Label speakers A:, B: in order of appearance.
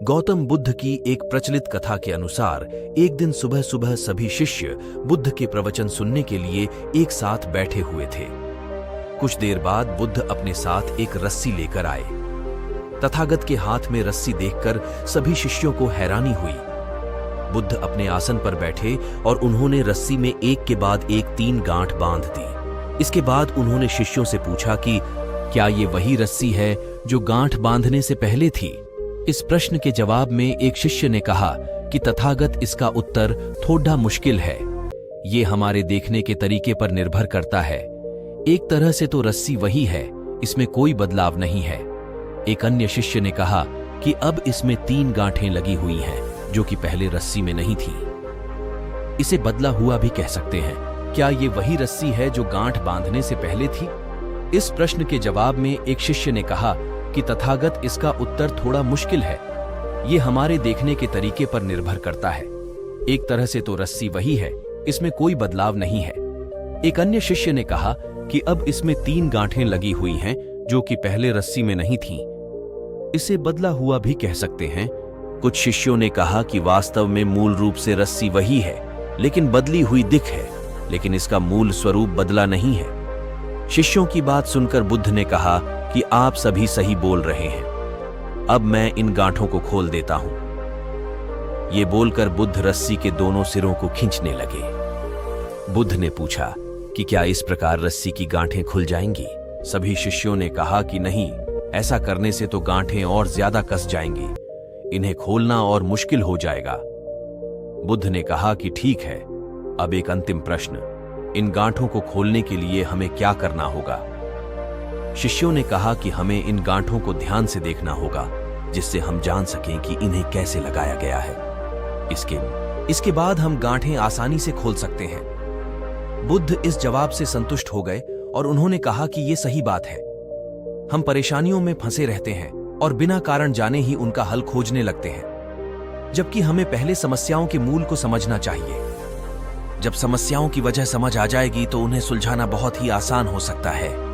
A: गौतम बुद्ध की एक प्रचलित कथा के अनुसार एक दिन सुबह सुबह सभी शिष्य बुद्ध के प्रवचन सुनने के लिए एक साथ बैठे हुए थे। कुछ देर बाद बुद्ध अपने साथ एक रस्सी लेकर आए। तथागत के हाथ में रस्सी देखकर सभी शिष्यों को हैरानी हुई। बुद्ध अपने आसन पर बैठे और उन्होंने रस्सी में एक के बाद एक 3 गांठ बांध दी। इसके बाद उन्होंने शिष्यों से पूछा कि क्या ये वही रस्सी है जो गांठ बांधने से पहले थी? इस प्रश्न के जवाब में एक शिष्य ने कहा कि तथागत, इसका उत्तर थोड़ा मुश्किल है। ये हमारे देखने के तरीके पर निर्भर करता है। एक तरह से तो रस्सी वही है, इसमें कोई बदलाव नहीं है। एक अन्य शिष्य ने कहा कि अब इसमें 3 गांठें लगी हुई हैं, जो कि पहले रस्सी में नहीं थी। इसे बदला हुआ भी कह सकते हैं। क्या ये वही रस्सी है जो गांठ बांधने से पहले थी? इस प्रश्न के जवाब में एक शिष्य ने कहा कि तथागत, इसका उत्तर थोड़ा मुश्किल है। ये हमारे देखने के तरीके पर निर्भर करता है। एक तरह से तो रस्सी वही है, इसमें कोई बदलाव नहीं है। एक अन्य शिष्य ने कहा कि अब इसमें 3 गांठें लगी हुई हैं, जो कि पहले रस्सी में नहीं थीं। इसे बदला हुआ भी कह सकते हैं। कुछ शिष्यों ने कहा कि वास्तव में मूल रूप से रस्सी वही है, लेकिन बदली हुई दिख है, लेकिन इसका मूल स्वरूप बदला नहीं है। शिष्यों की बात सुनकर बुद्ध ने कहा कि आप सभी सही बोल रहे हैं। अब मैं इन गांठों को खोल देता हूं। ये बोलकर बुद्ध रस्सी के दोनों सिरों को खींचने लगे। बुद्ध ने पूछा कि क्या इस प्रकार रस्सी की गांठें खुल जाएंगी? सभी शिष्यों ने कहा कि नहीं, ऐसा करने से तो गांठें और ज्यादा कस जाएंगी। इन्हें खोलना और मुश्किल हो जाएगा। बुद्ध ने कहा कि ठीक है, अब एक अंतिम प्रश्न, इन गांठों को खोलने के लिए हमें क्या करना होगा? शिष्यों ने कहा कि हमें इन गांठों को ध्यान से देखना होगा, जिससे हम जान सकें कि इन्हें कैसे लगाया गया है। इसके बाद हम गांठें आसानी से खोल सकते हैं। बुद्ध इस जवाब से संतुष्ट हो गए और उन्होंने कहा कि यह सही बात है। हम परेशानियों में फंसे रहते हैं और बिना कारण जाने ही उनका हल खोजने लगते हैं, जबकि हमें पहले समस्याओं के मूल को समझना चाहिए। जब समस्याओं की वजह समझ आ जाएगी तो उन्हें सुलझाना बहुत ही आसान हो सकता है।